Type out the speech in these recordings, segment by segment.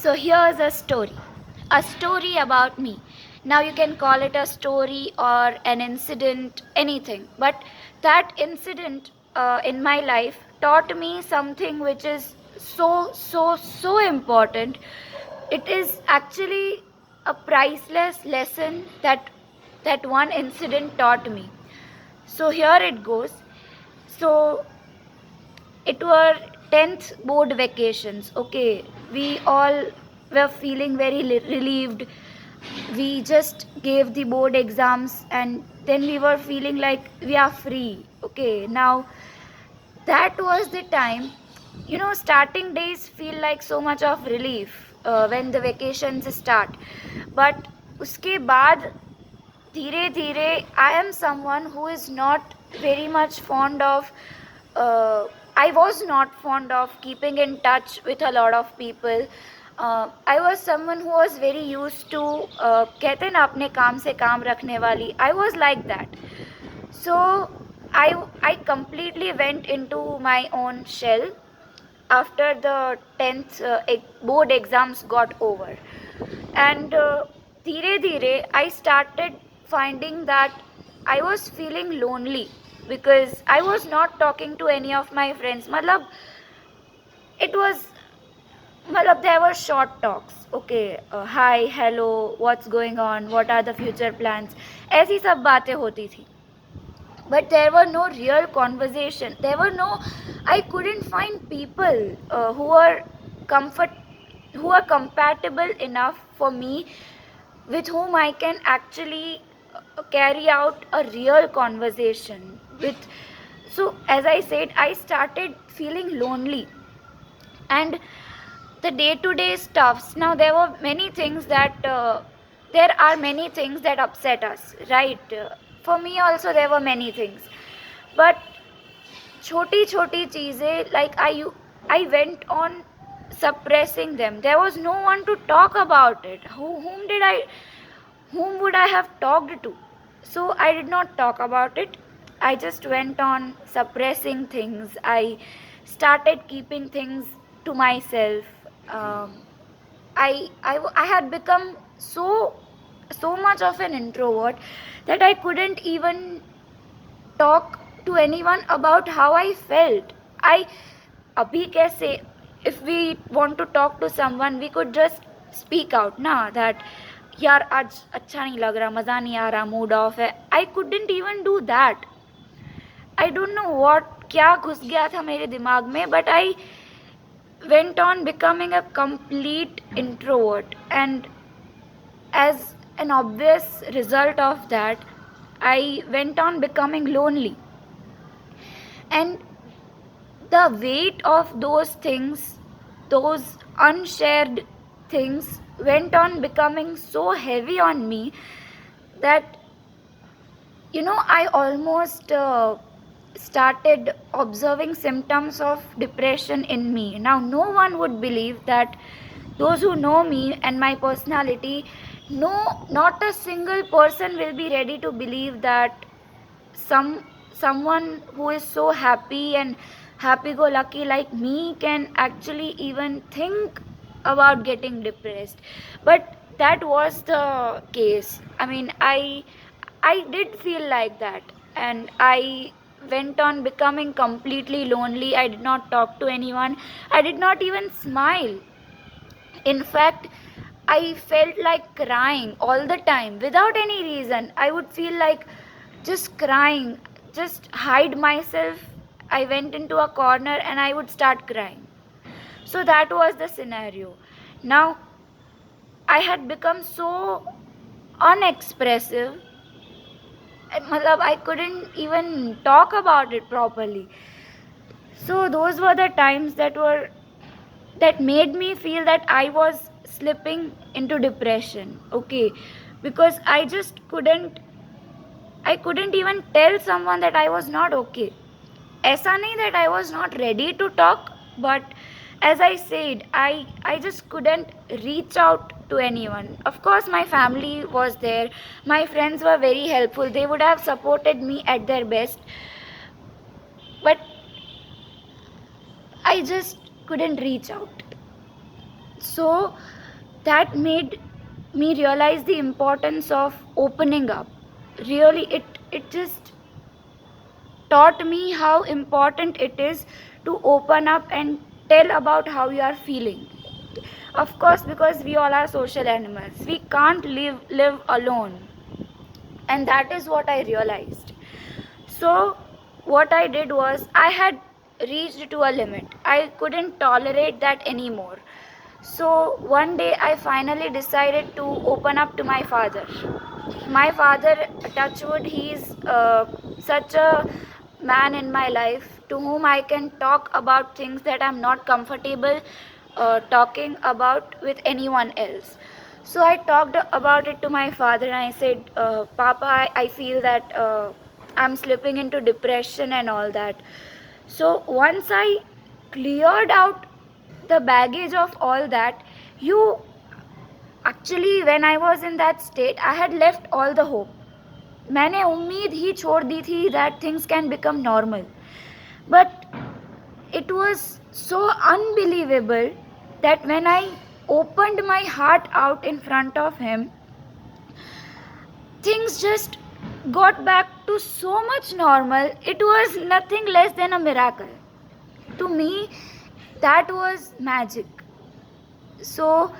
So here's a story about me. Now you can call it a story or an incident, anything. But that incident in my life taught me something which is so important. It is actually a priceless lesson that one incident taught me. So here it goes. So it were 10th board vacations. Okay, we all were feeling very relieved. We just gave the board exams and then we were feeling like we are free. Okay, now that was the time. Starting days feel like so much of relief when the vacations start, but uske baad धीरे धीरे I am someone who is not very much fond of I was not fond of keeping in touch with a lot of people. I was someone who was very used to कहते ना अपने काम से काम रखने वाली. I was like that. So I completely went into my own shell after the 10th board exams got over. And धीरे धीरे I started finding that I was feeling lonely because I was not talking to any of my friends. It was there were short talks. Okay, hi, hello, what's going on, what are the future plans, ऐसी सब बातें होती थी. But there were no real conversation. I couldn't find people who are compatible enough for me, with whom I can actually carry out a real conversation with. So as I said, I started feeling lonely. And the day-to-day stuffs, now there are many things that upset us, right? For me also there were many things, but छोटी छोटी चीज़ें, like I went on suppressing them. There was no one to talk about it. Whom would I have talked to? So I did not talk about it. I just went on suppressing things. I started keeping things to myself. I had become so much of an introvert that I couldn't even talk to anyone about how I felt. I abhi kaise, if we want to talk to someone, we could just speak out na that यार आज अच्छा नहीं लग रहा, मज़ा नहीं आ रहा, mood off है. I couldn't even do that. I don't know क्या घुस गया था मेरे दिमाग में, but I went on becoming a complete introvert, and as an obvious result of that, I went on becoming lonely. And the weight of those things, those unshared things, went on becoming so heavy on me that I almost started observing symptoms of depression in me. Now no one would believe that. Those who know me and my personality, no, not a single person will be ready to believe that someone who is so happy and happy-go-lucky like me can actually even think about getting depressed. But that was the case. I mean, I did feel like that, and I went on becoming completely lonely. I did not talk to anyone. I did not even smile. In fact, I felt like crying all the time without any reason. I would feel like just crying, just hide myself. I went into a corner and I would start crying. So that was the scenario. Now, I had become so unexpressive. I couldn't even talk about it properly. So those were the times that made me feel that I was slipping into depression. Okay, because I couldn't even tell someone that I was not okay. ऐसा नहीं that I was not ready to talk, but as I said, I just couldn't reach out to anyone. Of course, my family was there. My friends were very helpful. They would have supported me at their best. But I just couldn't reach out. So that made me realize the importance of opening up. Really, it just taught me how important it is to open up and tell about how you are feeling. Of course, because we all are social animals, we can't live alone, and that is what I realized. So what I did was, I had reached to a limit. I couldn't tolerate that anymore. So one day I finally decided to open up to my father. My father, touchwood, he's such a man in my life to whom I can talk about things that I'm not comfortable talking about with anyone else. So I talked about it to my father, and I said, Papa, I feel that I'm slipping into depression and all that. So once I cleared out the baggage of all that, you actually, when I was in that state, I had left all the hope. मैंने उम्मीद ही छोड़ दी थी that things can become normal. But it was so unbelievable that when I opened my heart out in front of him, things just got back to so much normal. It was nothing less than a miracle. To me, that was magic. So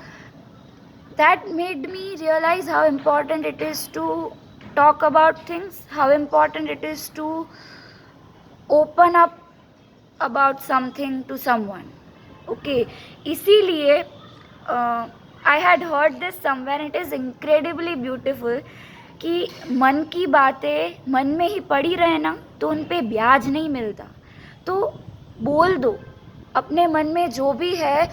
that made me realize how important it is to talk about things, how important it is to open up about something to someone. Okay, इसीलिए I had heard this somewhere, it is incredibly beautiful कि मन की बातें मन में ही पड़ी रहे ना तो उन पे ब्याज नहीं मिलता. तो बोल दो, अपने मन में जो भी है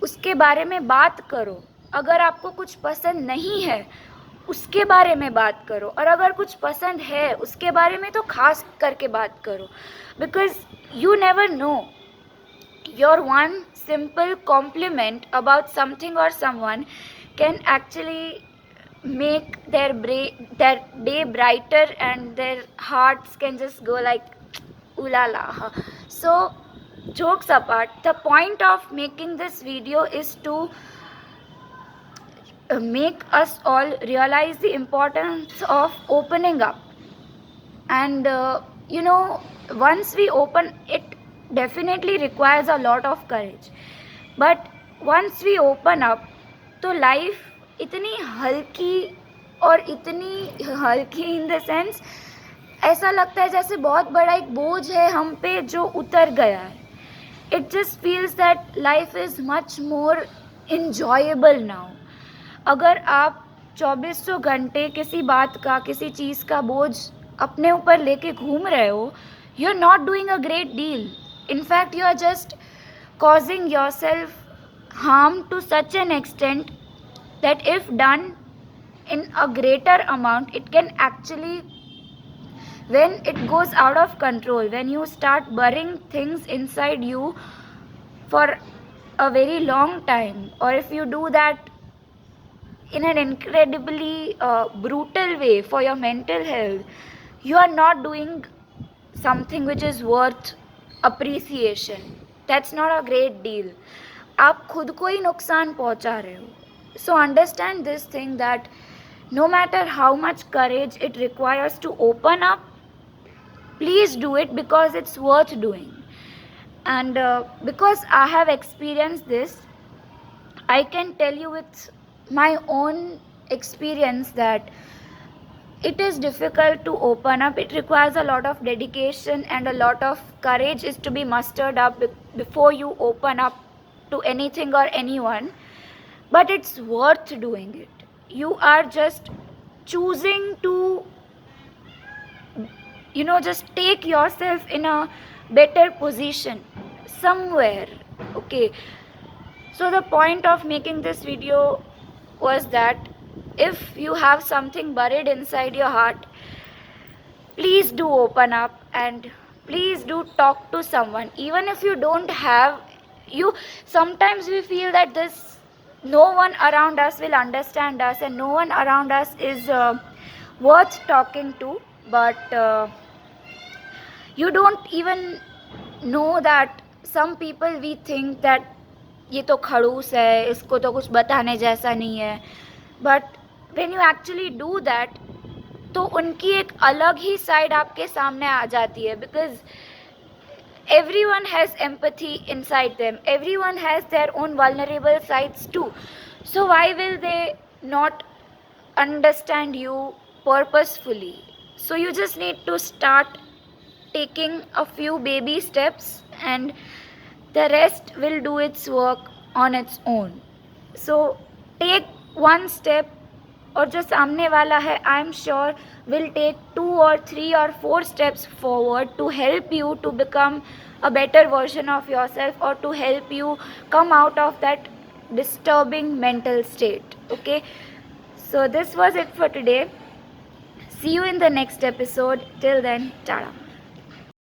उसके बारे में बात करो. अगर आपको कुछ पसंद नहीं है उसके बारे में बात करो, और अगर कुछ पसंद है उसके बारे में तो खास करके बात करो. Because you never know, your one simple compliment about something or someone can actually make their day brighter, and their hearts can just go like ooh la la. So jokes apart, the point of making this video is to make us all realize the importance of opening up. And once we open, it definitely requires a lot of courage, but once we open up तो life इतनी हल्की, और इतनी हल्की in the sense ऐसा लगता है जैसे बहुत बड़ा एक बोझ है हम पे जो उतर गया है. It just feels that life is much more enjoyable now. अगर आप 2400 घंटे किसी बात का, किसी चीज़ का बोझ अपने ऊपर लेके घूम रहे हो, you are not doing a great deal. In fact you are just causing yourself harm to such an extent that if done in a greater amount, it can actually, when it goes out of control, when you start burying things inside you for a very long time, or if you do that in an incredibly brutal way for your mental health, you are not doing something which is worth appreciation. That's not a great deal. आप खुद को ही नुकसान पहुंचा रहे हो. So understand this thing, that no matter how much courage it requires to open up, please do it, because it's worth doing. And because I have experienced this, I can tell you with my own experience that it is difficult to open up. It requires a lot of dedication, and a lot of courage is to be mustered up before you open up to anything or anyone. But it's worth doing it. You are just choosing to, just take yourself in a better position somewhere. Okay. So the point of making this video was that if you have something buried inside your heart, please do open up, and please do talk to someone. Even if you don't have, sometimes we feel that no one around us will understand us, and no one around us is worth talking to. But you don't even know that some people, we think that ये तो खड़ूस है, इसको तो कुछ बताने जैसा नहीं है. But when you actually do that, तो उनकी एक अलग ही साइड आपके सामने आ जाती है. Because everyone has empathy inside them, everyone has their own vulnerable sides too. So why will they not understand you purposefully? So you just need to start taking a few baby steps, and the rest will do its work on its own. So take one step, और जो सामने वाला है, I am sure will take 2 or 3 or 4 steps forward to help you to become a better version of yourself, or to help you come out of that disturbing mental state. Okay, so this was it for today. See you in the next episode. Till then, tada.